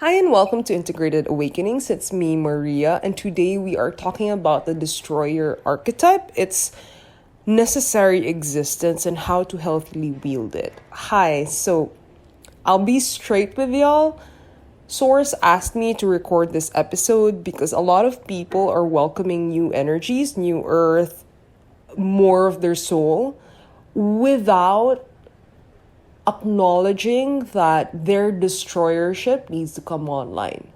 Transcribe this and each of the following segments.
Hi, and welcome to Integrated Awakenings. It's me, Maria, and today we are talking about the destroyer archetype, its necessary existence, and how to healthily wield it. Hi, so I'll be straight with y'all. Source asked me to record this episode because a lot of people are welcoming new energies, new earth, more of their soul, without acknowledging that their destroyership needs to come online.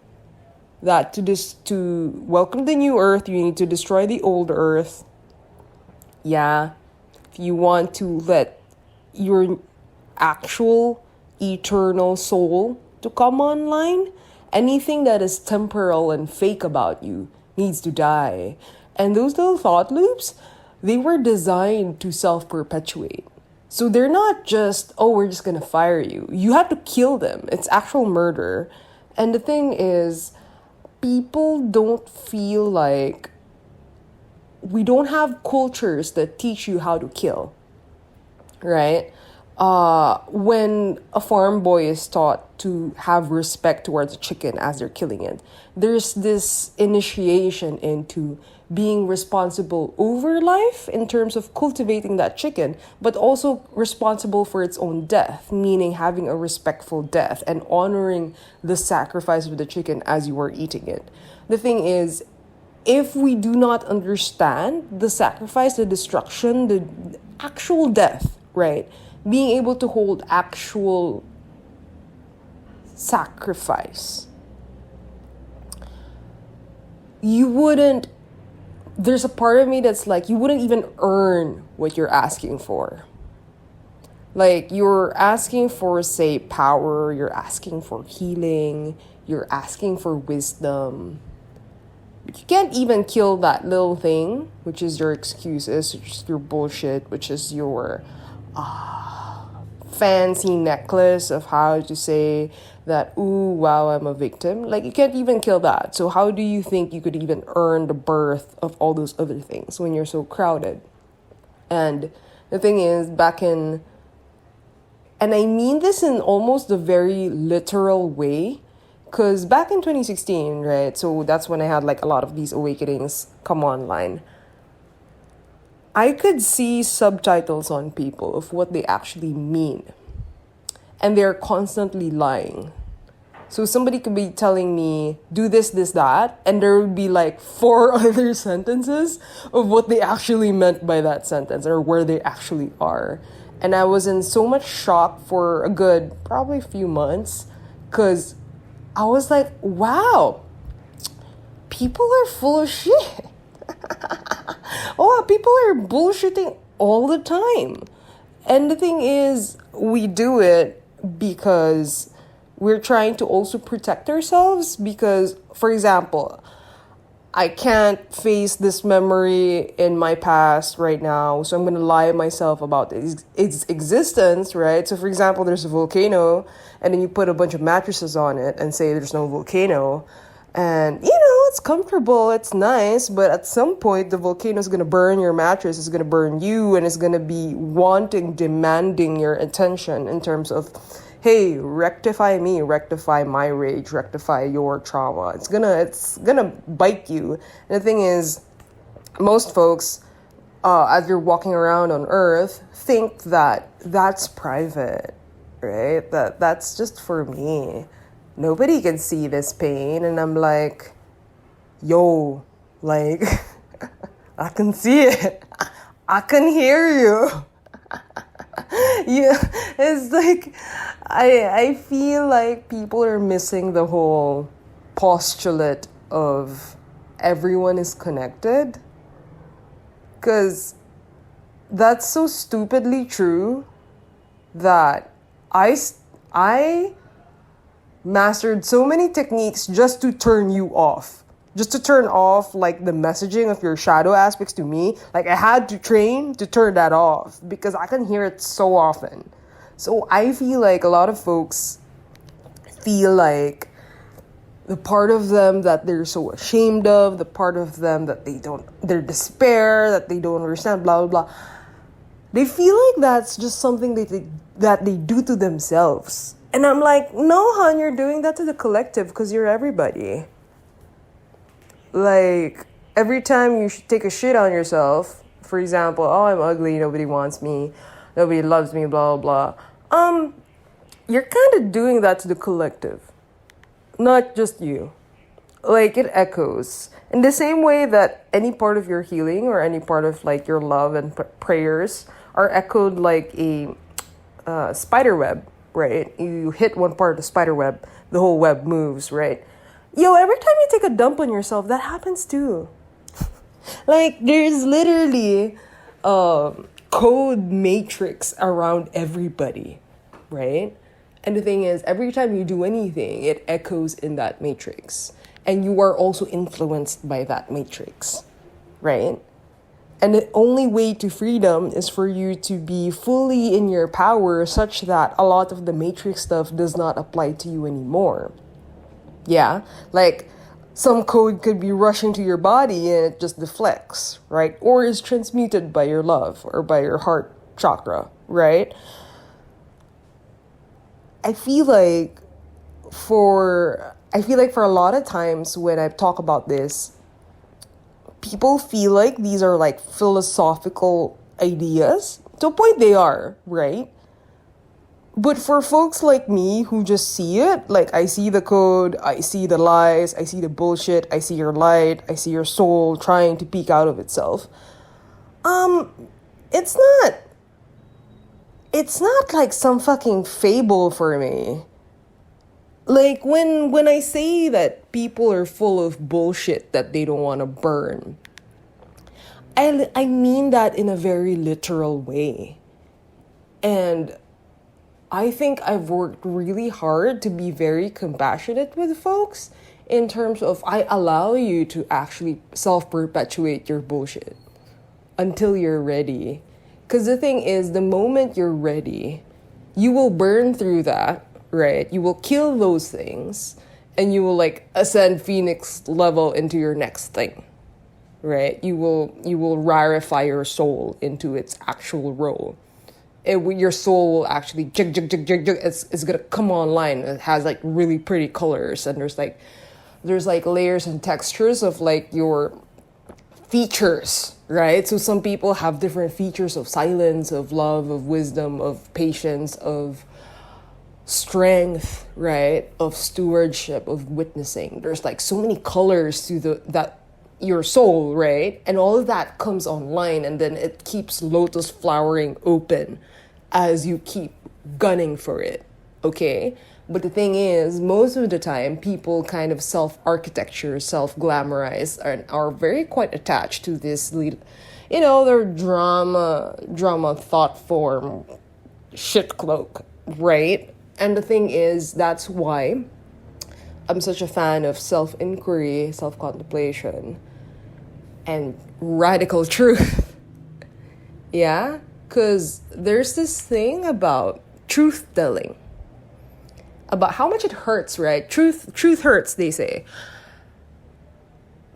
That to welcome the new earth, you need to destroy the old earth. Yeah, if you want to let your actual eternal soul to come online, anything that is temporal and fake about you needs to die. And those little thought loops, they were designed to self-perpetuate. So they're not just, oh, we're just going to fire you. You have to kill them. It's actual murder. And the thing is, people don't feel like we don't have cultures that teach you how to kill, right? When a farm boy is taught to have respect towards a chicken as they're killing it, there's this initiation into being responsible over life in terms of cultivating that chicken, but also responsible for its own death, meaning having a respectful death and honoring the sacrifice of the chicken as you are eating it. The thing is, if we do not understand the sacrifice, the destruction, the actual death, right? Being able to hold actual sacrifice, there's a part of me that's like, you wouldn't even earn what you're asking for. Like, you're asking for, say, power, you're asking for healing, you're asking for wisdom. But you can't even kill that little thing, which is your excuses, which is your bullshit, which is your fancy necklace of how to say that, ooh, wow, I'm a victim. Like, you can't even kill that. So how do you think you could even earn the birth of all those other things when you're so crowded? And the thing is, and I mean this in almost a very literal way, because back in 2016, right, so that's when I had like a lot of these awakenings come online. I could see subtitles on people of what they actually mean. And they're constantly lying. So somebody could be telling me, do this, that, and there would be like 4 other sentences of what they actually meant by that sentence or where they actually are. And I was in so much shock for a good, probably a few months, because I was like, wow, people are full of shit. Oh, people are bullshitting all the time. And the thing is, we do it because we're trying to also protect ourselves. Because, for example, I can't face this memory in my past right now, so I'm going to lie to myself about its existence, right? So, for example, there's a volcano, and then you put a bunch of mattresses on it and say there's no volcano. And, it's comfortable, it's nice, but at some point, the volcano is going to burn your mattress, it's going to burn you, and it's going to be demanding your attention in terms of, hey, rectify me, rectify my rage, rectify your trauma. It's gonna bite you. And the thing is, most folks, as you're walking around on Earth, think that that's private, right? That's just for me. Nobody can see this pain. And I'm like, yo, like, I can see it. I can hear you. Yeah, it's like, I feel like people are missing the whole postulate of everyone is connected. Because that's so stupidly true that I mastered so many techniques just to turn you off. Just to turn off, like, the messaging of your shadow aspects to me. Like, I had to train to turn that off because I can hear it so often. So I feel like a lot of folks feel like the part of them that they're so ashamed of, the part of them that their despair, that they don't understand, blah, blah, blah. They feel like that's just something that they do to themselves. And I'm like, no, hon, you're doing that to the collective because you're everybody. Like, every time you take a shit on yourself, for example, oh, I'm ugly, nobody wants me, nobody loves me, blah, blah, blah. You're kind of doing that to the collective, not just you. Like, it echoes. In the same way that any part of your healing or any part of, like, your love and prayers are echoed like a spider web, right? You hit one part of the spider web, the whole web moves, right? Yo, every time you take a dump on yourself, that happens too. Like, there's literally code matrix around everybody, right? And the thing is, every time you do anything, it echoes in that matrix. And you are also influenced by that matrix, right? And the only way to freedom is for you to be fully in your power such that a lot of the matrix stuff does not apply to you anymore. Yeah, like some code could be rushing to your body and it just deflects, right? Or is transmuted by your love or by your heart chakra, right? I feel like for a lot of times when I talk about this, people feel like these are like philosophical ideas. To a point they are, right? But for folks like me who just see it, like I see the code, I see the lies, I see the bullshit, I see your light, I see your soul trying to peek out of itself. It's not like some fucking fable for me. Like when I say that people are full of bullshit that they don't want to burn, I mean that in a very literal way. And I think I've worked really hard to be very compassionate with folks in terms of I allow you to actually self-perpetuate your bullshit until you're ready. Because the thing is, the moment you're ready, you will burn through that, right? You will kill those things and you will like ascend Phoenix level into your next thing, right? You will rarefy your soul into its actual role. Your soul will actually jig. It's gonna come online. It has like really pretty colors, and there's like layers and textures of like your features, right? So some people have different features of silence, of love, of wisdom, of patience, of strength, right? Of stewardship, of witnessing. There's like so many colors to that your soul, right? And all of that comes online, and then it keeps lotus flowering open as you keep gunning for it, okay? But the thing is, most of the time, people kind of self-architecture, self-glamorize, and are very quite attached to this, their drama thought form shit cloak, right? And the thing is, that's why I'm such a fan of self-inquiry, self-contemplation, and radical truth. Yeah? Because there's this thing about truth telling, about how much it hurts, right? Truth hurts, they say.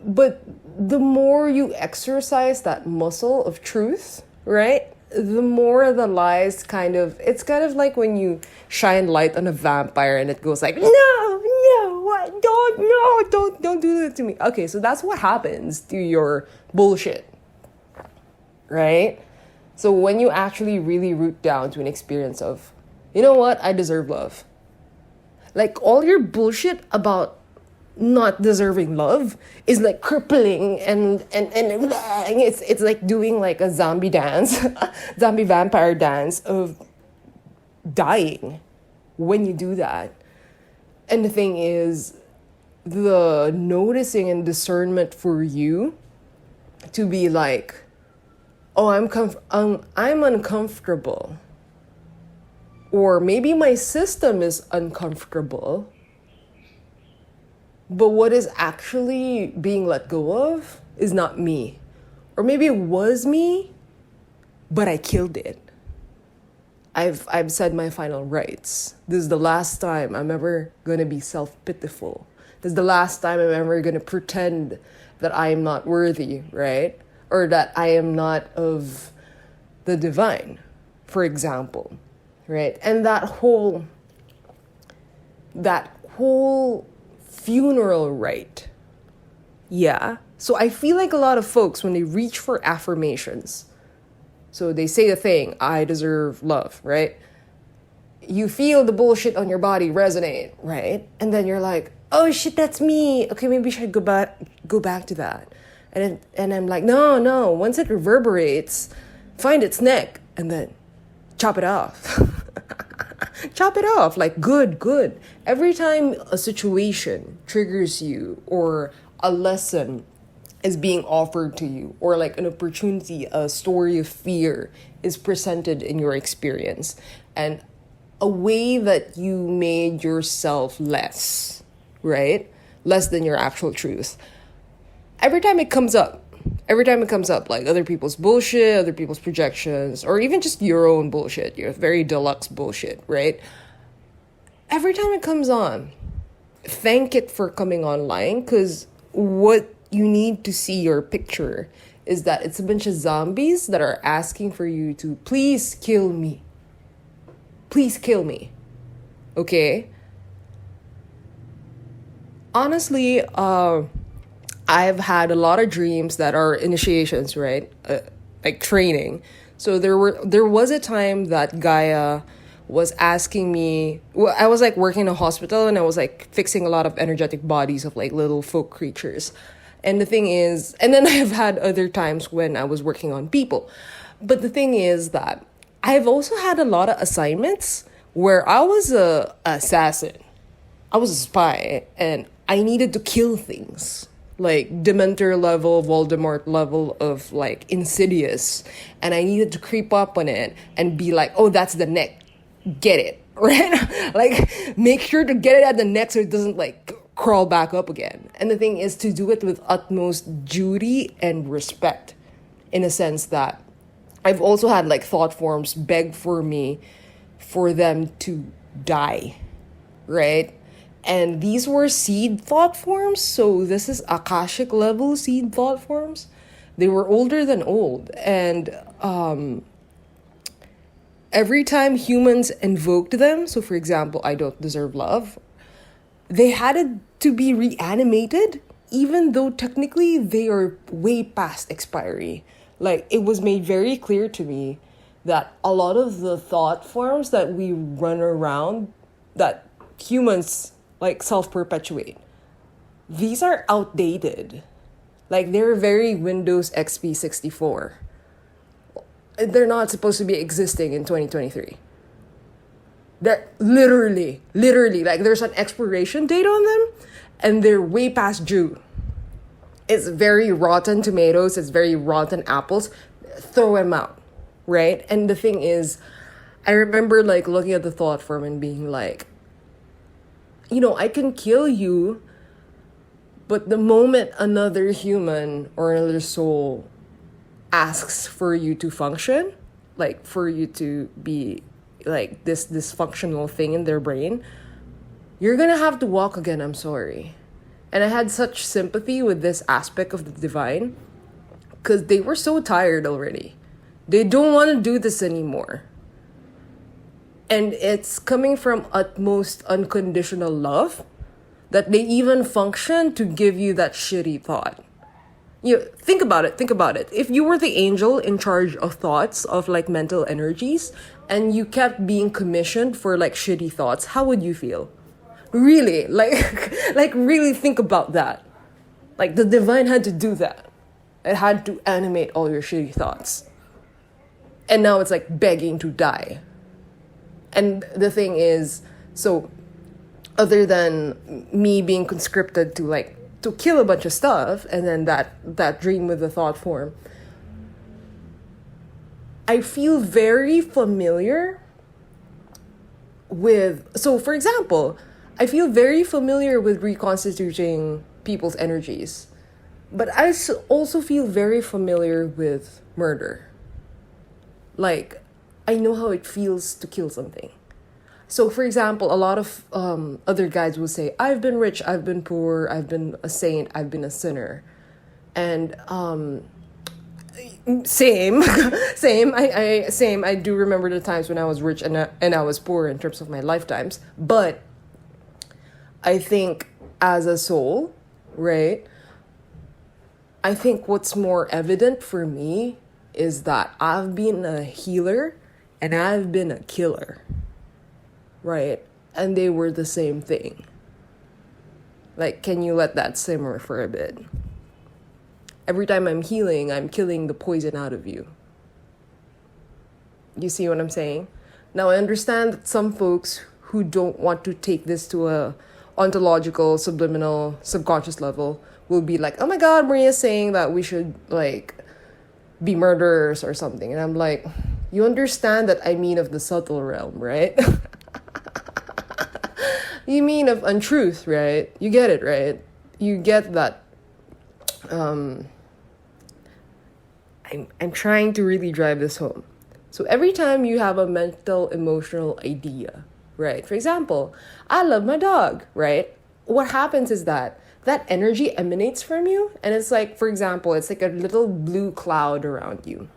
But the more you exercise that muscle of truth, right? The more the lies it's kind of like when you shine light on a vampire and it goes like, don't do that to me. Okay, so that's what happens to your bullshit, right? So when you actually really root down to an experience of, you know what, I deserve love. Like all your bullshit about not deserving love is like crippling and it's like doing like a zombie dance, zombie vampire dance of dying when you do that. And the thing is, the noticing and discernment for you to be like, oh, I'm uncomfortable. Or maybe my system is uncomfortable. But what is actually being let go of is not me. Or maybe it was me, but I killed it. I've said my final rites. This is the last time I'm ever going to be self-pitiful. This is the last time I'm ever going to pretend that I am not worthy, right? Or that I am not of the divine, for example, right? And that whole that whole funeral rite. Yeah. So I feel like a lot of folks, when they reach for affirmations, so they say the thing, I deserve love, right? You feel the bullshit on your body resonate, right? And then you're like, oh shit, that's me. Okay, maybe I should go back to that. And I'm like, no. Once it reverberates, find its neck and then chop it off. Chop it off. Like, good. Every time a situation triggers you, or a lesson is being offered to you, or like an opportunity, a story of fear is presented in your experience, and a way that you made yourself less, right? Less than your actual truth. Every time it comes up, like other people's bullshit, other people's projections, or even just your own bullshit, your very deluxe bullshit, right? Every time it comes on, thank it for coming online, because what you need to see your picture is that it's a bunch of zombies that are asking for you to please kill me. Please kill me. Okay? Honestly, I've had a lot of dreams that are initiations, right? Like training. So there was a time that Gaia was asking me, well, I was like working in a hospital and I was like fixing a lot of energetic bodies of like little folk creatures. And the thing is, and then I've had other times when I was working on people. But the thing is that I've also had a lot of assignments where I was a assassin. I was a spy and I needed to kill things. Like Dementor level, Voldemort level of like Insidious. And I needed to creep up on it and be like, oh, that's the neck. Get it, right? Like, make sure to get it at the neck so it doesn't like crawl back up again. And the thing is to do it with utmost duty and respect, in a sense that I've also had like thought forms beg for me for them to die, right? And these were seed thought forms. So this is Akashic level seed thought forms. They were older than old. And every time humans invoked them, so for example, I don't deserve love, they had to be reanimated, even though technically they are way past expiry. Like, it was made very clear to me that a lot of the thought forms that we run around, that humans like self-perpetuate, these are outdated. Like, they're very Windows XP 64. They're not supposed to be existing in 2023. They're literally, like there's an expiration date on them and they're way past due. It's very rotten tomatoes, it's very rotten apples. Throw them out, right? And the thing is, I remember like looking at the thought form and being like, you know, I can kill you, but the moment another human or another soul asks for you to function, like for you to be like this dysfunctional thing in their brain, you're gonna have to walk again. I'm sorry. And I had such sympathy with this aspect of the divine because they were so tired already. They don't want to do this anymore. And it's coming from utmost unconditional love that they even function to give you that shitty thought. You know, think about it. If you were the angel in charge of thoughts, of like mental energies, and you kept being commissioned for like shitty thoughts, how would you feel? Really, like really think about that. Like the divine had to do that. It had to animate all your shitty thoughts. And now it's like begging to die. And the thing is, so other than me being conscripted to kill a bunch of stuff, and then that dream with the thought form, I feel very familiar with, so for example, I feel very familiar with reconstituting people's energies, but I also feel very familiar with murder. Like, I know how it feels to kill something. So, for example, a lot of other guys will say, I've been rich, I've been poor, I've been a saint, I've been a sinner. And same. I do remember the times when I was rich and I was poor in terms of my lifetimes. But I think as a soul, right? I think what's more evident for me is that I've been a healer and I've been a killer, right? And they were the same thing. Like, can you let that simmer for a bit? Every time I'm healing, I'm killing the poison out of you. You see what I'm saying? Now, I understand that some folks who don't want to take this to a ontological, subliminal, subconscious level will be like, oh my God, Maria's saying that we should, like, be murderers or something. And I'm like, you understand that I mean of the subtle realm, right? You mean of untruth, right? You get it, right? You get that. I'm trying to really drive this home. So every time you have a mental, emotional idea, right? For example, I love my dog, right? What happens is that energy emanates from you. And it's like, for example, it's like a little blue cloud around you,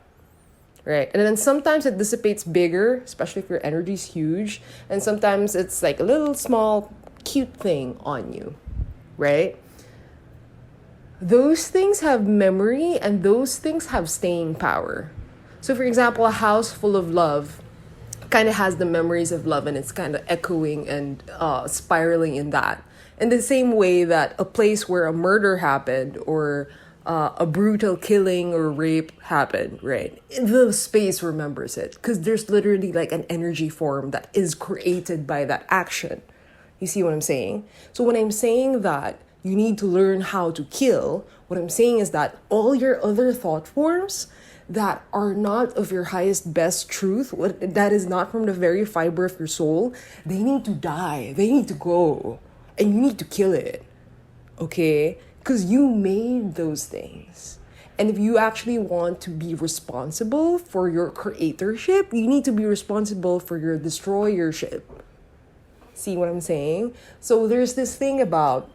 right? And then sometimes it dissipates bigger, especially if your energy is huge. And sometimes it's like a little small, cute thing on you, right? Those things have memory and those things have staying power. So for example, a house full of love kind of has the memories of love and it's kind of echoing and spiraling in that. In the same way that a place where a murder happened or a brutal killing or rape happened, right? The space remembers it because there's literally like an energy form that is created by that action. You see what I'm saying? So when I'm saying that you need to learn how to kill, what I'm saying is that all your other thought forms that are not of your highest best truth, that is not from the very fiber of your soul, they need to die. They need to go. And you need to kill it. Okay? Because you made those things. And if you actually want to be responsible for your creatorship, you need to be responsible for your destroyership. See what I'm saying? So there's this thing about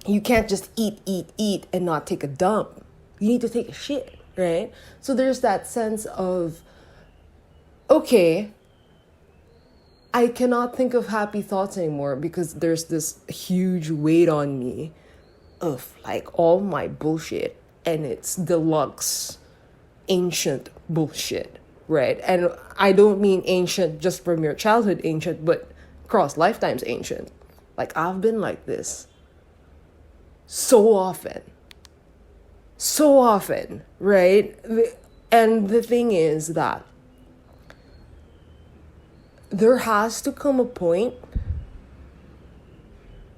you can't just eat, and not take a dump. You need to take a shit, right? So there's that sense of, okay, I cannot think of happy thoughts anymore because there's this huge weight on me of like all my bullshit, and it's deluxe, ancient bullshit, right? And I don't mean ancient just from your childhood ancient, but across lifetimes ancient. Like I've been like this so often, right? And the thing is that there has to come a point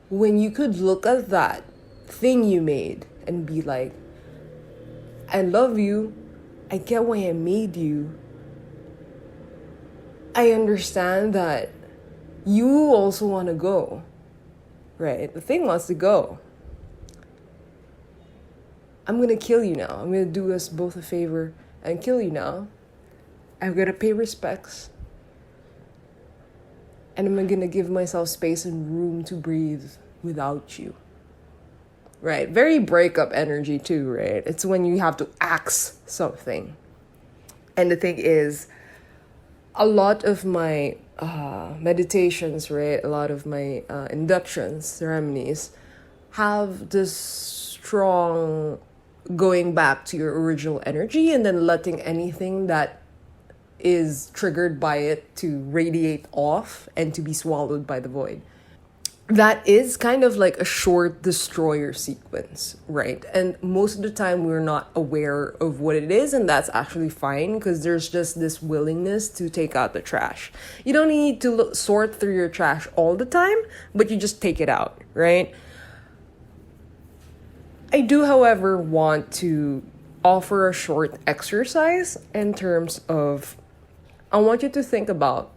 when you could look at that thing you made and be like, I love you. I get why I made you. I understand that you also want to go, right? The thing wants to go. I'm going to kill you now. I'm going to do us both a favor and kill you now. I'm going to pay respects. And I'm going to give myself space and room to breathe without you. Right? Very breakup energy too, right? It's when you have to axe something. And the thing is, a lot of my meditations, right? A lot of my inductions, ceremonies, have this strong going back to your original energy and then letting anything that is triggered by it to radiate off and to be swallowed by the void. That is kind of like a short destroyer sequence, right? And most of the time we're not aware of what it is, and that's actually fine because there's just this willingness to take out the trash. You don't need to sort through your trash all the time, but you just take it out, right? I do, however, want to offer a short exercise in terms of, I want you to think about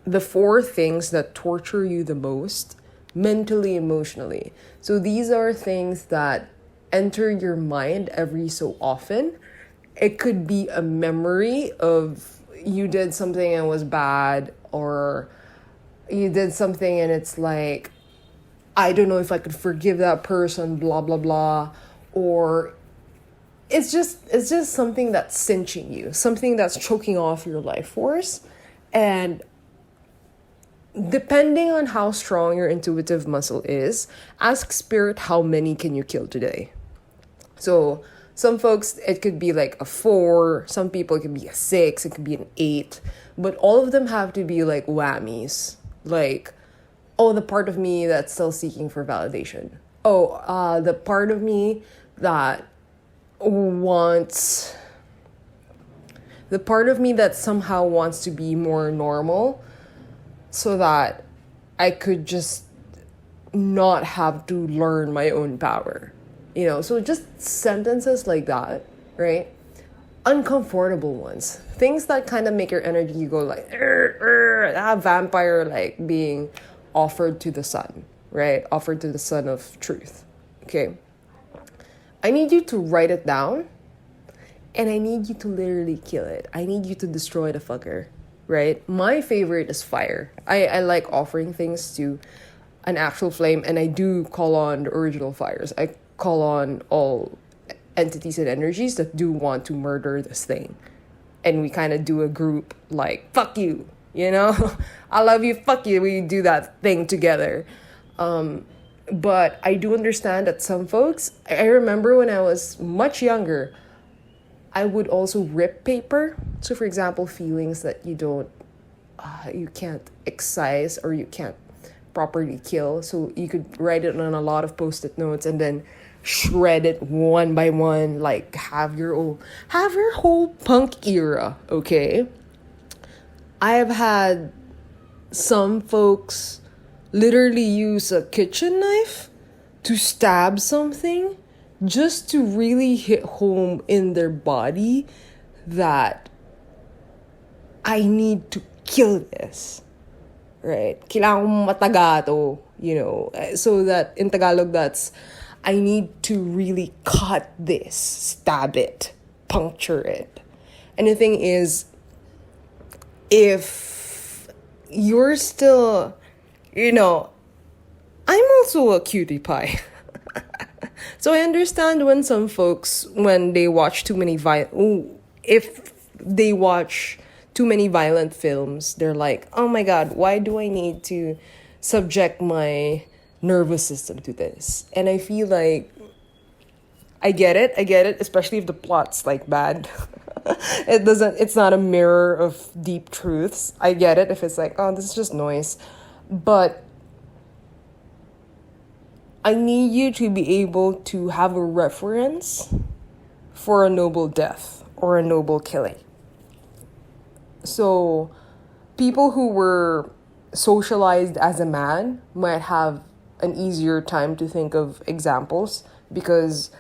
the 4 things that torture you the most, mentally, emotionally. So these are things that enter your mind every so often. It could be a memory of you did something and it was bad, or you did something and it's like, I don't know if I could forgive that person, blah, blah, blah. Or it's just something that's cinching you, something that's choking off your life force. And depending on how strong your intuitive muscle is, ask spirit how many can you kill today. So some folks, it could be like a 4, some people it could be a 6, it could be an 8, but all of them have to be like whammies. Like, oh, the part of me that's still seeking for validation. Oh, the part of me that wants, the part of me that somehow wants to be more normal so that I could just not have to learn my own power. So just sentences like that, right? Uncomfortable ones. Things that kind of make your energy go like, vampire like being offered to the sun, right? Offered to the sun of truth. Okay. I need you to write it down and I need you to literally kill it. I need you to destroy the fucker, right? My favorite is fire. I like offering things to an actual flame, and I do call on the original fires. I call on all entities and energies that do want to murder this thing. And we kind of do a group like, fuck you, I love you, fuck you. We do that thing together. But I do understand that some folks, I remember when I was much younger, I would also rip paper. So for example, feelings that you can't excise or you can't properly kill. So you could write it on a lot of post-it notes and then shred it one by one, like have your whole punk era, okay? I have had some folks literally use a kitchen knife to stab something just to really hit home in their body that I need to kill this, right? Kailangan kong mataga to, so that in Tagalog that's I need to really cut this, stab it, puncture it. And the thing is, if you're still, I'm also a cutie pie. So I understand when some folks, when they watch if they watch too many violent films, they're like, oh my God, why do I need to subject my nervous system to this? And I feel like I get it, especially if the plot's like bad. It's not a mirror of deep truths. I get it if it's like, oh, this is just noise. But I need you to be able to have a reference for a noble death or a noble killing. So people who were socialized as a man might have an easier time to think of examples because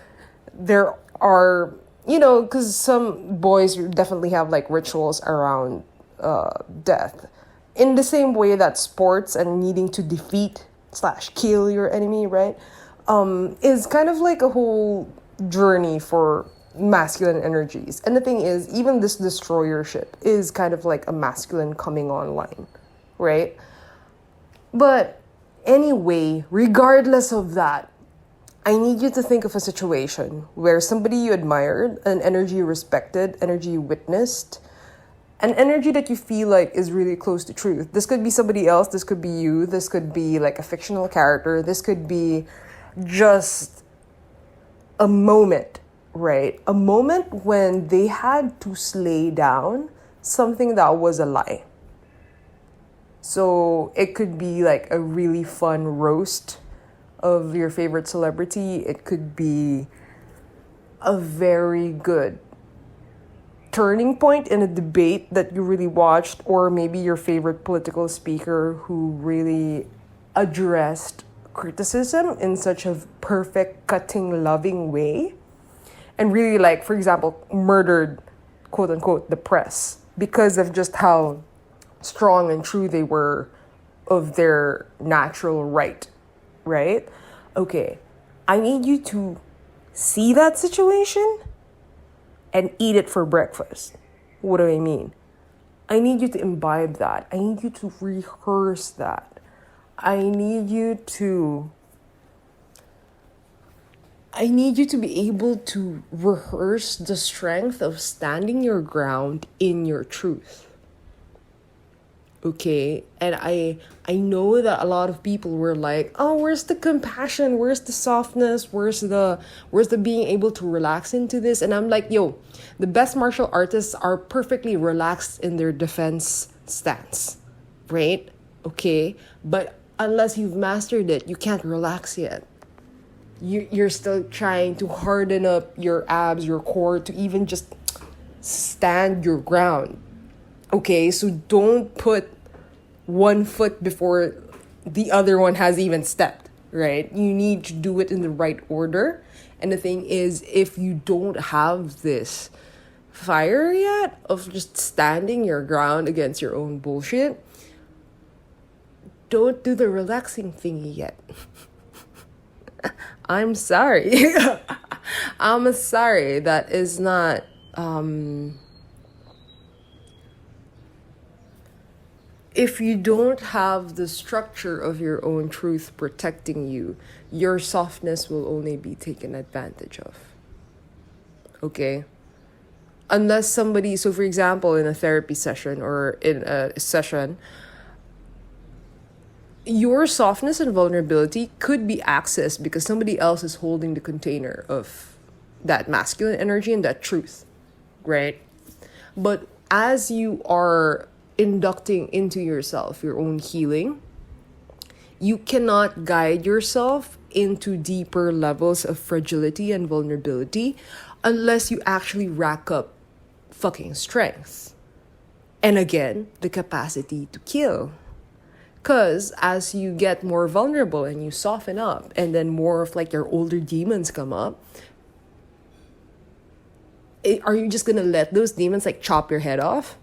there are, because some boys definitely have like rituals around death. In the same way that sports and needing to defeat / kill your enemy, right, is kind of like a whole journey for masculine energies. And the thing is, even this destroyership is kind of like a masculine coming online, right? But anyway, regardless of that, I need you to think of a situation where somebody you admired, an energy you respected, energy you witnessed, an energy that you feel like is really close to truth. This could be somebody else, this could be you, this could be like a fictional character, this could be just a moment, right? A moment when they had to slay down something that was a lie. So it could be like a really fun roast of your favorite celebrity. It could be a very good turning point in a debate that you really watched, or maybe your favorite political speaker who really addressed criticism in such a perfect, cutting, loving way, and really, like, for example, murdered, quote unquote, the press because of just how strong and true they were of their natural right? Okay, I need you to see that situation and eat it for breakfast. What do I mean? I need you to imbibe that. I need you to rehearse that. I need you to be able to rehearse the strength of standing your ground in your truth. Okay, and I know that a lot of people were like, oh, where's the compassion, where's the softness, where's the being able to relax into this? And I'm like, yo, the best martial artists are perfectly relaxed in their defense stance, right? Okay, but unless you've mastered it, you can't relax yet. You're still trying to harden up your abs, your core, to even just stand your ground. Okay, so don't put one foot before the other one has even stepped, right? You need to do it in the right order. And the thing is, if you don't have this fire yet of just standing your ground against your own bullshit, don't do the relaxing thingy yet. I'm sorry. I'm sorry. That is not if you don't have the structure of your own truth protecting you, your softness will only be taken advantage of. Okay? Unless somebody, so for example, in a therapy session or in a session, your softness and vulnerability could be accessed because somebody else is holding the container of that masculine energy and that truth, right? But as you are inducting into yourself your own healing, you cannot guide yourself into deeper levels of fragility and vulnerability unless you actually rack up fucking strength. And again, the capacity to kill. Because as you get more vulnerable and you soften up, and then more of like your older demons come up, are you just going to let those demons like chop your head off?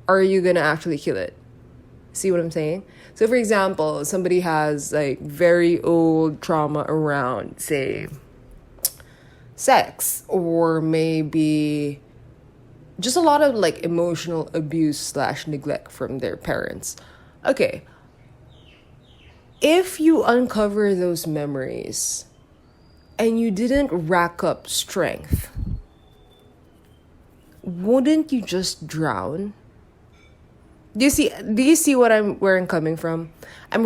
Or are you going to actually kill it? See what I'm saying? So for example, somebody has like very old trauma around, say, sex, or maybe just a lot of like emotional abuse / neglect from their parents. Okay. If you uncover those memories and you didn't rack up strength, wouldn't you just drown? Do you see where I'm coming from? I'm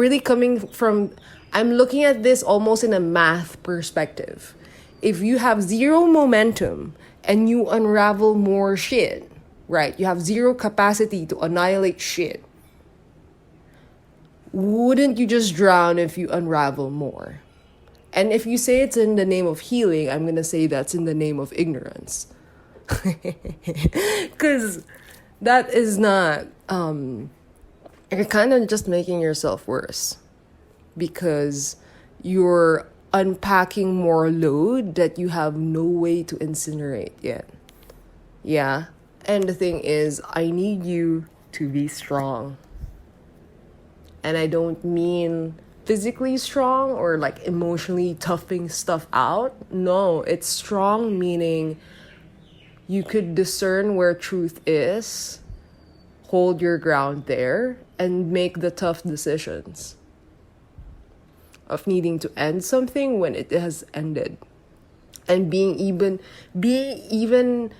looking at this almost in a math perspective. If you have zero momentum and you unravel more shit, right? You have zero capacity to annihilate shit. Wouldn't you just drown if you unravel more? And if you say it's in the name of healing, I'm going to say that's in the name of ignorance. Because that is not, you're kind of just making yourself worse. Because you're unpacking more load that you have no way to incinerate yet. Yeah? And the thing is, I need you to be strong. And I don't mean physically strong or like emotionally toughing stuff out. No, it's strong meaning you could discern where truth is, hold your ground there, and make the tough decisions of needing to end something when it has ended. And being even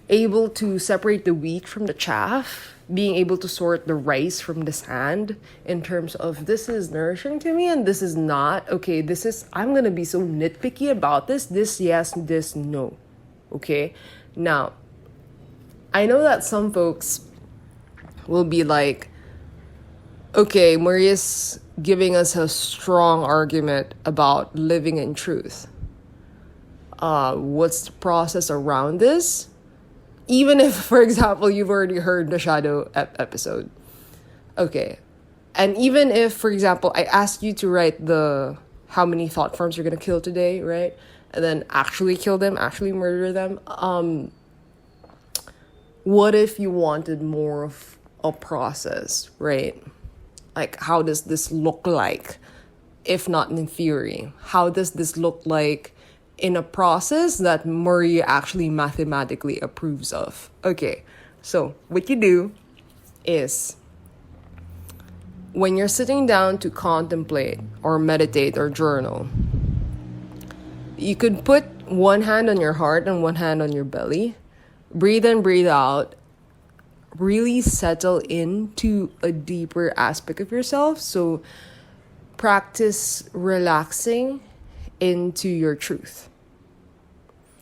able to separate the wheat from the chaff, being able to sort the rice from the sand in terms of this is nourishing to me and this is not. Okay, I'm going to be so nitpicky about this yes, this no. Okay, now, I know that some folks will be like, okay, Maria's giving us a strong argument about living in truth. What's the process around this? Even if, for example, you've already heard the shadow episode. Okay. And even if, for example, I asked you to write how many thought forms you're going to kill today, right? And then actually kill them, actually murder them. What if you wanted more of a process, right? Like, how does this look like, if not in theory? How does this look like in a process that Maria actually mathematically approves of? Okay, so what you do is when you're sitting down to contemplate or meditate or journal, you could put one hand on your heart and one hand on your belly, breathe in, breathe out, really settle into a deeper aspect of yourself. So practice relaxing into your truth,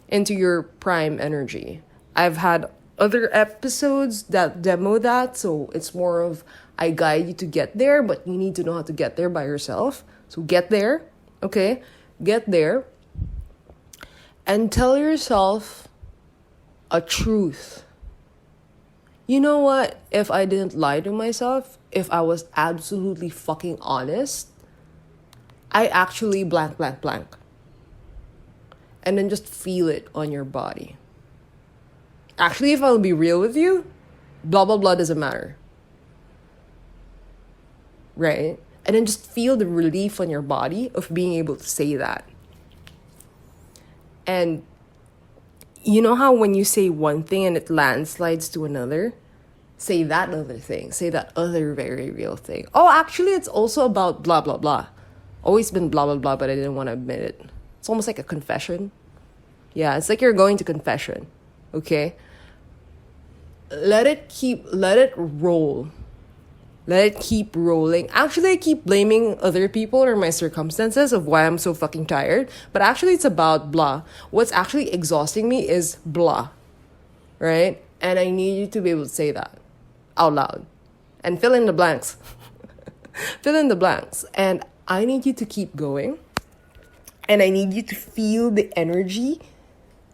into your prime energy. I've had other episodes that demo that, so it's more of I guide you to get there, but you need to know how to get there by yourself. So get there, okay? Get there and tell yourself a truth. You know what? If I didn't lie to myself, if I was absolutely fucking honest, I actually blank, blank, blank. And then just feel it on your body. Actually, if I'll be real with you, blah, blah, blah doesn't matter. Right? And then just feel the relief on your body of being able to say that. And you know how when you say one thing and it landslides to another? Say that other thing. Say that other very real thing. Oh, actually, it's also about blah, blah, blah. Always been blah, blah, blah, but I didn't want to admit it. It's almost like a confession. Yeah, it's like you're going to confession. Okay? Let it roll. Let it keep rolling. Actually, I keep blaming other people or my circumstances of why I'm so fucking tired. But actually, it's about blah. What's actually exhausting me is blah. Right? And I need you to be able to say that out loud. And fill in the blanks. Fill in the blanks. And I need you to keep going. And I need you to feel the energy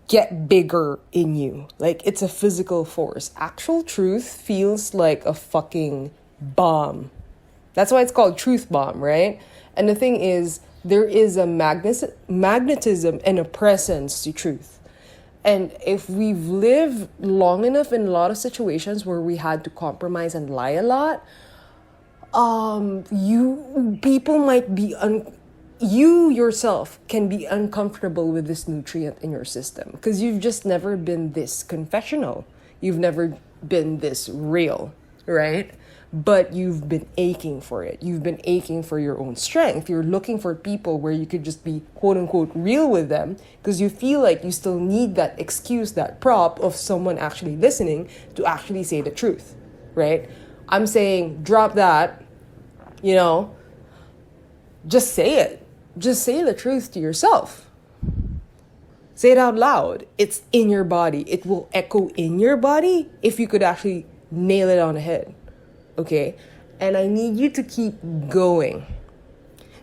get bigger in you. Like it's a physical force. Actual truth feels like a fucking bomb. That's why it's called truth bomb, right? And the thing is, there is a magnetism and a presence to truth. And if we've lived long enough in a lot of situations where we had to compromise and lie a lot, people might be you yourself can be uncomfortable with this nutrient in your system because you've just never been this confessional. You've never been this real, right? But you've been aching for it. You've been aching for your own strength. You're looking for people where you could just be quote unquote real with them because you feel like you still need that excuse, that prop of someone actually listening to actually say the truth, right? I'm saying drop that, just say it. Just say the truth to yourself. Say it out loud. It's in your body. It will echo in your body if you could actually nail it on the head. Okay? And I need you to keep going.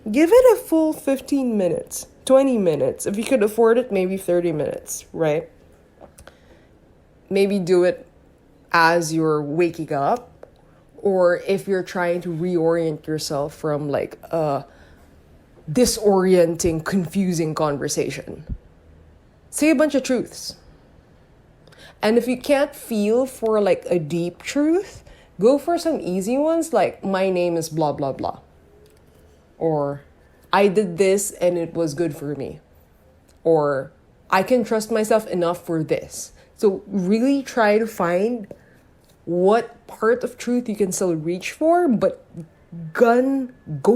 Give it a full 15 minutes, 20 minutes. If you could afford it, maybe 30 minutes, right? Maybe do it as you're waking up. Or if you're trying to reorient yourself from like a disorienting, confusing conversation. Say a bunch of truths. And if you can't feel for like a deep truth, go for some easy ones like my name is blah, blah, blah. Or I did this and it was good for me. Or I can trust myself enough for this. So really try to find what part of truth you can still reach for, but go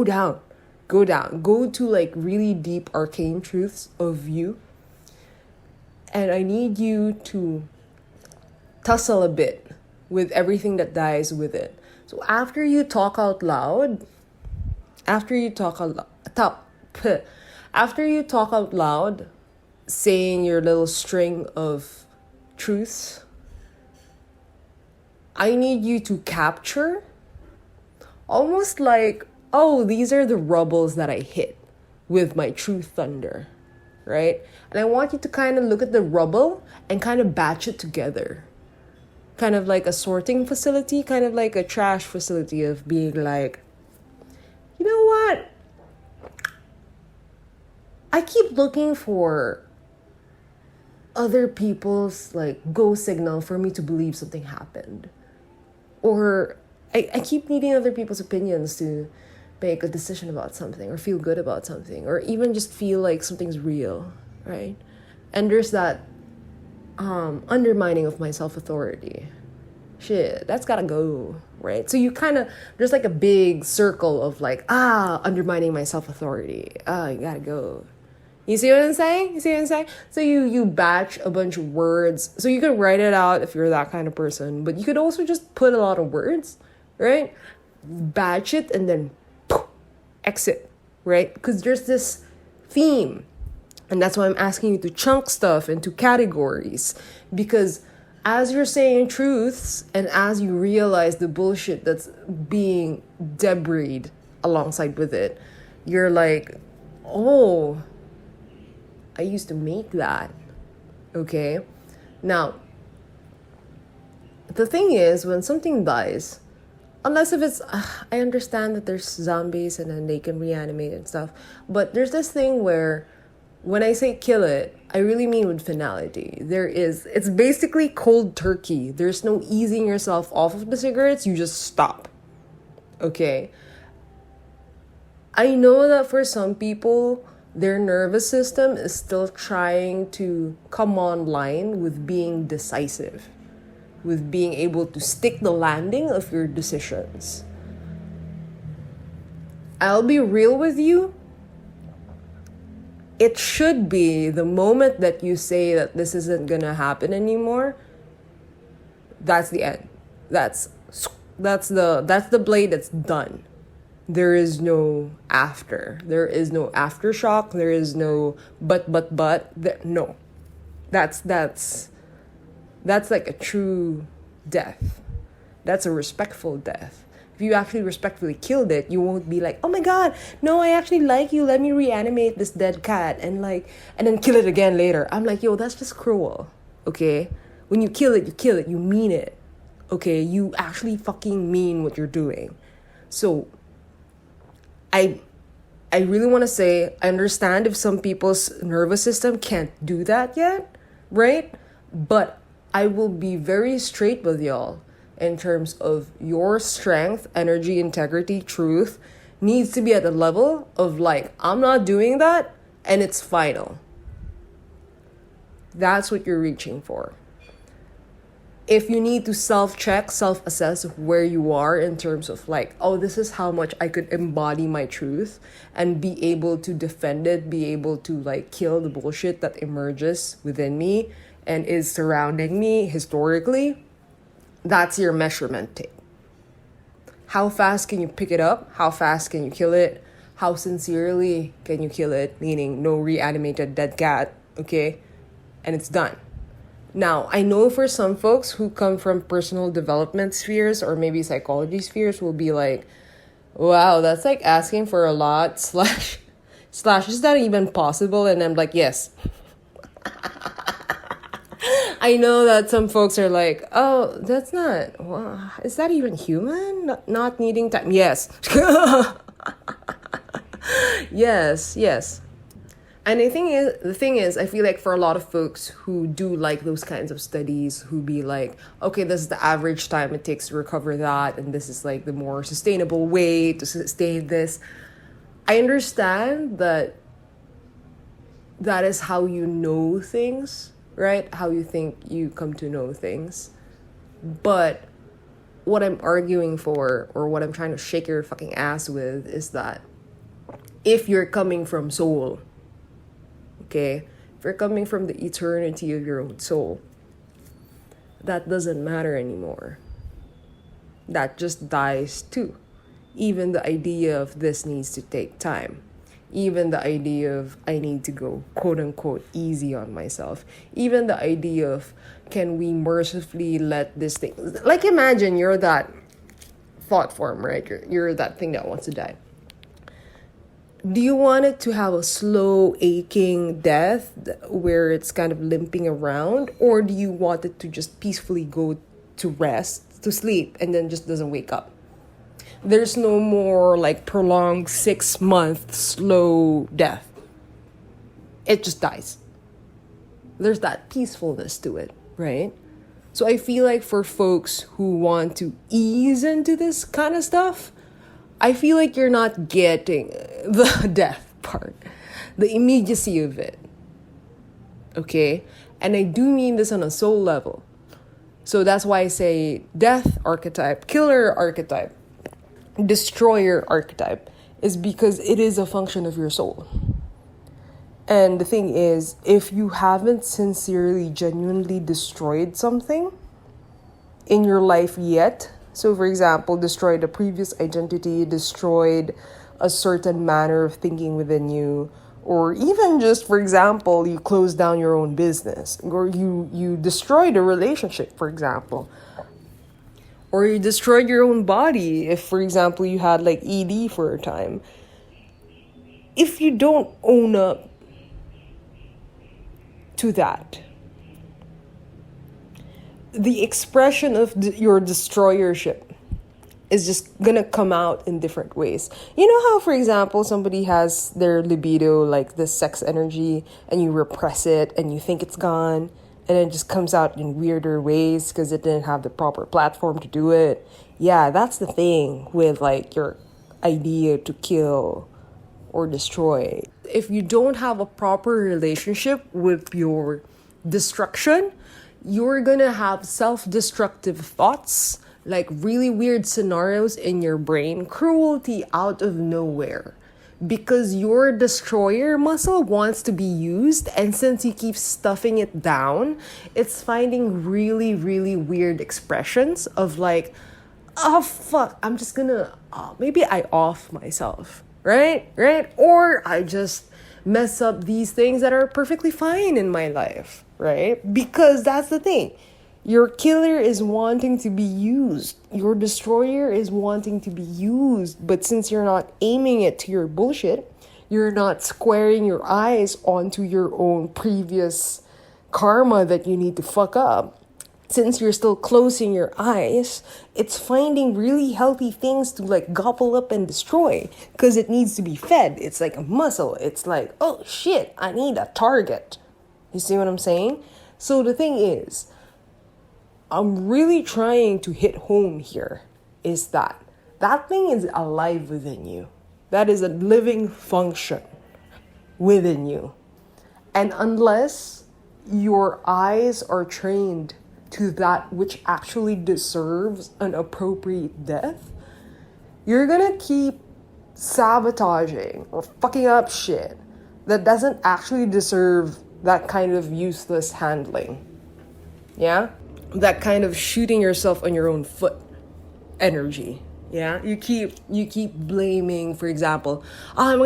down. Go down. Go to like really deep arcane truths of you. And I need you to tussle a bit with everything that dies with it. So after you talk out loud, saying your little string of truths, I need you to capture almost like, oh, these are the rubbles that I hit with my true thunder, right? And I want you to kind of look at the rubble and kind of batch it together. Kind of like a sorting facility, kind of like a trash facility of being like, you know what? I keep looking for other people's like go signal for me to believe something happened. Or I keep needing other people's opinions to make a decision about something or feel good about something or even just feel like something's real, right? And there's that undermining of my self-authority. Shit, that's gotta go, right? So you kind of, there's like a big circle of like, undermining my self-authority. You gotta go. You see what I'm saying? You see what I'm saying? So you batch a bunch of words. So you could write it out if you're that kind of person, but you could also just put a lot of words, right? Batch it and then poof, exit, right? Because there's this theme. And that's why I'm asking you to chunk stuff into categories. Because as you're saying truths and as you realize the bullshit that's being debris alongside with it, you're like, oh, I used to make that. Okay? Now, the thing is, when something dies, unless if it's, I understand that there's zombies and then they can reanimate and stuff, but there's this thing where when I say kill it, I really mean with finality. It's basically cold turkey. There's no easing yourself off of the cigarettes, you just stop. Okay? I know that for some people, their nervous system is still trying to come online with being decisive, with being able to stick the landing of your decisions. I'll be real with you. It should be the moment that you say that this isn't gonna happen anymore. That's the end. That's the blade that's done. There is no after. There is no aftershock. There is no but. No. That's like a true death. That's a respectful death. If you actually respectfully killed it, you won't be like, oh my god, no, I actually like you. Let me reanimate this dead cat and then kill it again later. I'm like, yo, that's just cruel. Okay? When you kill it, you kill it. You mean it. Okay? You actually fucking mean what you're doing. So I really want to say, I understand if some people's nervous system can't do that yet, right? But I will be very straight with y'all in terms of your strength, energy, integrity, truth needs to be at the level of like, I'm not doing that and it's final. That's what you're reaching for. If you need to self-check, self-assess where you are in terms of like, oh, this is how much I could embody my truth and be able to defend it, be able to like kill the bullshit that emerges within me and is surrounding me historically, that's your measurement tape. How fast can you pick it up? How fast can you kill it? How sincerely can you kill it? Meaning no reanimated dead cat, okay? And it's done. Now, I know for some folks who come from personal development spheres or maybe psychology spheres will be like, wow, that's like asking for a lot, slash, is that even possible? And I'm like, yes. I know that some folks are like, oh, that's not, well, is that even human? Not needing time. Yes. Yes. And the thing is, I feel like for a lot of folks who do like those kinds of studies, who be like, okay, this is the average time it takes to recover that, and this is like the more sustainable way to sustain this. I understand that is how you know things, right? How you think you come to know things. But what I'm arguing for, or what I'm trying to shake your fucking ass with, is that if you're coming from soul, okay, if you're coming from the eternity of your own soul, that doesn't matter anymore. That just dies too. Even the idea of this needs to take time. Even the idea of I need to go quote unquote easy on myself. Even the idea of can we mercifully let this thing, like imagine you're that thought form, right? You're that thing that wants to die. Do you want it to have a slow, aching death where it's kind of limping around? Or do you want it to just peacefully go to rest, to sleep, and then just doesn't wake up? There's no more like prolonged 6-month slow death. It just dies. There's that peacefulness to it, right? So I feel like for folks who want to ease into this kind of stuff, I feel like you're not getting the death part, the immediacy of it. Okay? And I do mean this on a soul level. So that's why I say death archetype, killer archetype, destroyer archetype is because it is a function of your soul. And the thing is, if you haven't sincerely, genuinely destroyed something in your life yet, so for example, destroyed a previous identity, destroyed a certain manner of thinking within you, or even just, for example, you close down your own business, or you destroyed a relationship, for example, or you destroyed your own body, if, for example, you had like ED for a time. If you don't own up to that, the expression of your destroyership is just gonna come out in different ways. You know how, for example, somebody has their libido, like the sex energy, and you repress it and you think it's gone, and it just comes out in weirder ways because it didn't have the proper platform to do it. Yeah, that's the thing with like your idea to kill or destroy. If you don't have a proper relationship with your destruction, you're gonna have self-destructive thoughts, like really weird scenarios in your brain, cruelty out of nowhere. Because your destroyer muscle wants to be used, and since you keep stuffing it down, it's finding really, really weird expressions of like, oh fuck, I'm just gonna, maybe I off myself, right? Or I just mess up these things that are perfectly fine in my life, right? Because that's the thing. Your killer is wanting to be used. Your destroyer is wanting to be used. But since you're not aiming it to your bullshit, you're not squaring your eyes onto your own previous karma that you need to fuck up. Since you're still closing your eyes, it's finding really healthy things to like gobble up and destroy because it needs to be fed. It's like a muscle. It's like, oh shit, I need a target. You see what I'm saying? So the thing is, I'm really trying to hit home here is that thing is alive within you. That is a living function within you. And unless your eyes are trained to that which actually deserves an appropriate death, you're gonna keep sabotaging or fucking up shit that doesn't actually deserve that kind of useless handling. Yeah? That kind of shooting yourself on your own foot energy. Yeah? You keep blaming, for example, I'm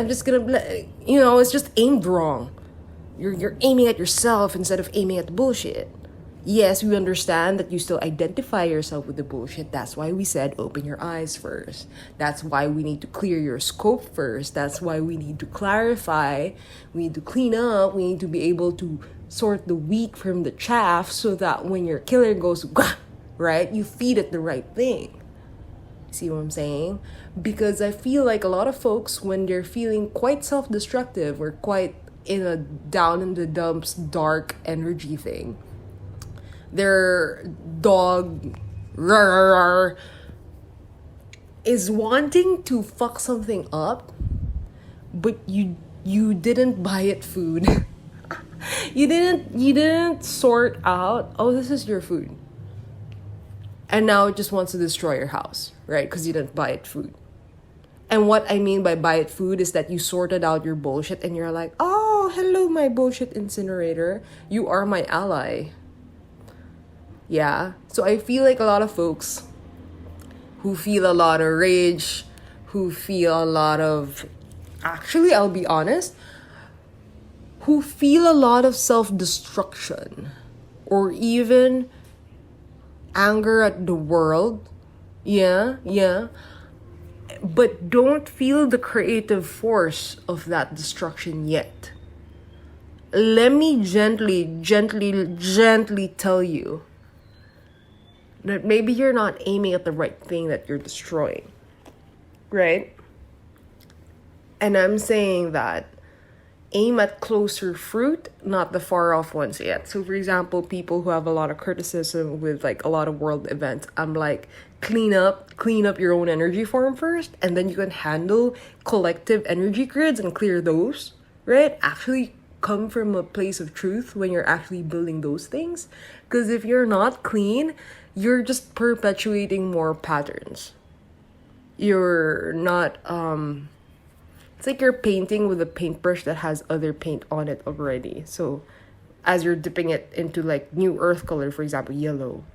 just gonna, it's just aimed wrong. You're aiming at yourself instead of aiming at the bullshit. Yes, we understand that you still identify yourself with the bullshit. That's why we said open your eyes first. That's why we need to clear your scope first. That's why we need to clarify. We need to clean up. We need to be able to sort the wheat from the chaff so that when your killer goes, gah, right, you feed it the right thing. See what I'm saying? Because I feel like a lot of folks, when they're feeling quite self-destructive or quite in a down in the dumps, dark energy thing, their dog is wanting to fuck something up, but you didn't buy it food. you didn't sort out, oh, this is your food. And now it just wants to destroy your house, right? Because you didn't buy it food. And what I mean by buy it food is that you sorted out your bullshit and you're like, oh, hello, my bullshit incinerator. You are my ally. Yeah. So I feel like a lot of folks who feel a lot of rage, who feel a lot of, actually, I'll be honest, who feel a lot of self-destruction or even anger at the world. Yeah. But don't feel the creative force of that destruction yet. Let me gently tell you that maybe you're not aiming at the right thing that you're destroying, right? And I'm saying that aim at closer fruit, not the far off ones yet. So for example, people who have a lot of criticism with like a lot of world events, I'm like, clean up your own energy form first, and then you can handle collective energy grids and clear those, right? Actually come from a place of truth when you're actually building those things. Because if you're not clean, you're just perpetuating more patterns. You're not It's like you're painting with a paintbrush that has other paint on it already. So as you're dipping it into like new earth color, for example, yellow,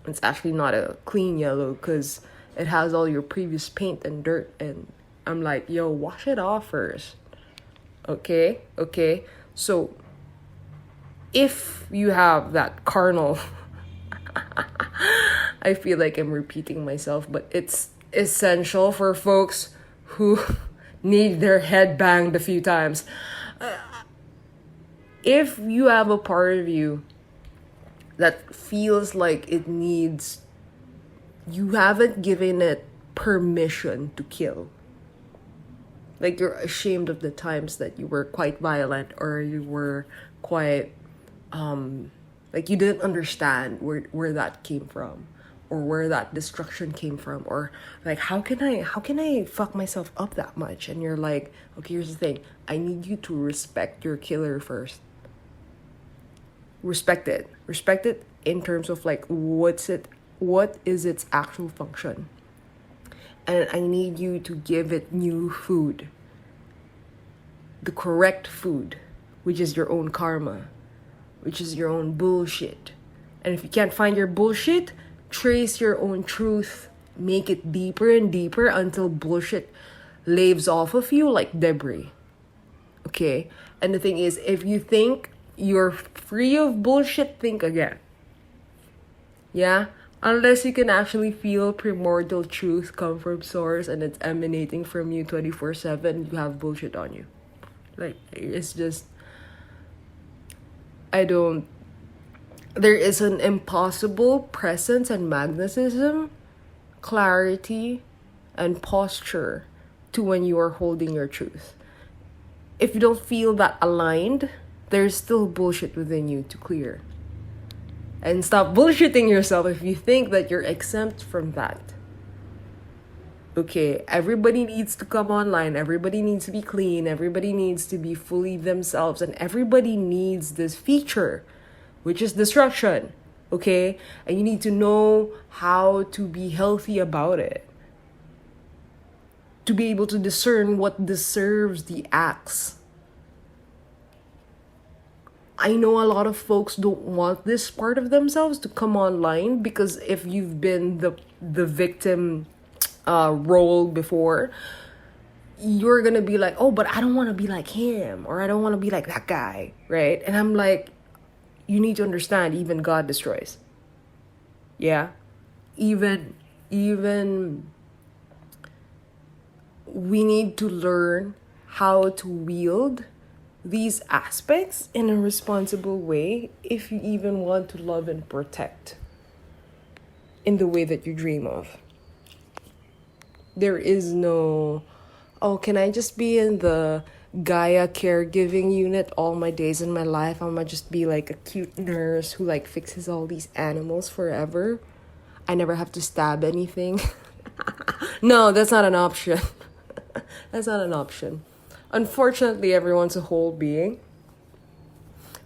it's actually not a clean yellow because it has all your previous paint and dirt. And I'm like, yo, wash it off first. Okay? So if you have that carnal, I feel like I'm repeating myself, but it's essential for folks who need their head banged a few times. If you have a part of you that feels like it needs, you haven't given it permission to kill. Like you're ashamed of the times that you were quite violent, or you were quite, like you didn't understand where that came from, or where that destruction came from, or like how can I fuck myself up that much? And you're like, okay, here's the thing. I need you to respect your killer first. Respect it in terms of like what is its actual function. And I need you to give it new food, the correct food, which is your own karma, which is your own bullshit. And if you can't find your bullshit, trace your own truth, make it deeper and deeper until bullshit laves off of you like debris. Okay? And the thing is, if you think you're free of bullshit, think again. Yeah? Unless you can actually feel primordial truth come from source and it's emanating from you 24/7, you have bullshit on you. Like, it's just, there is an impossible presence and magnetism, clarity, and posture to when you are holding your truth. If you don't feel that aligned, there's still bullshit within you to clear. And stop bullshitting yourself if you think that you're exempt from that. Okay, everybody needs to come online. Everybody needs to be clean. Everybody needs to be fully themselves. And everybody needs this feature, which is destruction. Okay? And you need to know how to be healthy about it. To be able to discern what deserves the axe. I know a lot of folks don't want this part of themselves to come online because if you've been the victim role before, you're gonna be like, oh, but I don't want to be like him, or I don't want to be like that guy, right? And I'm like, you need to understand, even God destroys. Yeah, even we need to learn how to wield these aspects in a responsible way if you even want to love and protect in the way that you dream of. There is no, oh, can I just be in the Gaia caregiving unit all my days in my life? I'm gonna just be like a cute nurse who like fixes all these animals forever. I never have to stab anything. No, that's not an option. That's not an option. Unfortunately, everyone's a whole being,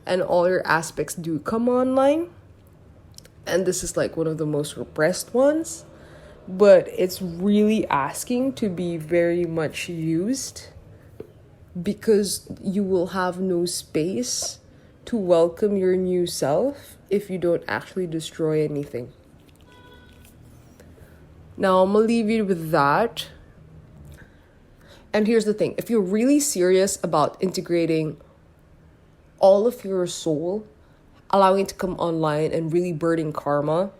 and all your aspects do come online, and this is like one of the most repressed ones, but it's really asking to be very much used, because you will have no space to welcome your new self if you don't actually destroy anything. Now, I'm gonna leave you with that. And here's the thing, if you're really serious about integrating all of your soul, allowing it to come online and really burning karma,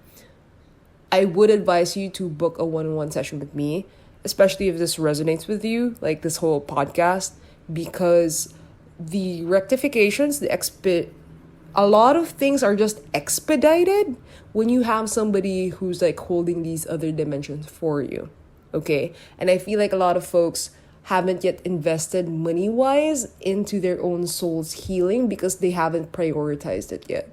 I would advise you to book a one-on-one session with me, especially if this resonates with you, like this whole podcast, because the rectifications, a lot of things are just expedited when you have somebody who's like holding these other dimensions for you, okay? And I feel like a lot of folks haven't yet invested money-wise into their own soul's healing because they haven't prioritized it yet.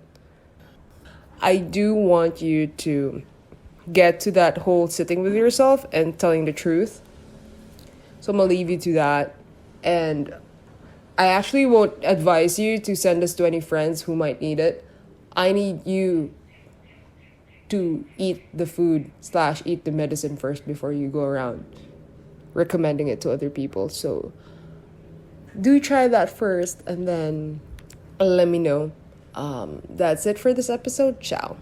I do want you to get to that whole sitting with yourself and telling the truth. So I'm gonna leave you to that. And I actually won't advise you to send this to any friends who might need it. I need you to eat the food / eat the medicine first before you go around recommending it to other people. So do try that first and then let me know. That's it for this episode. Ciao.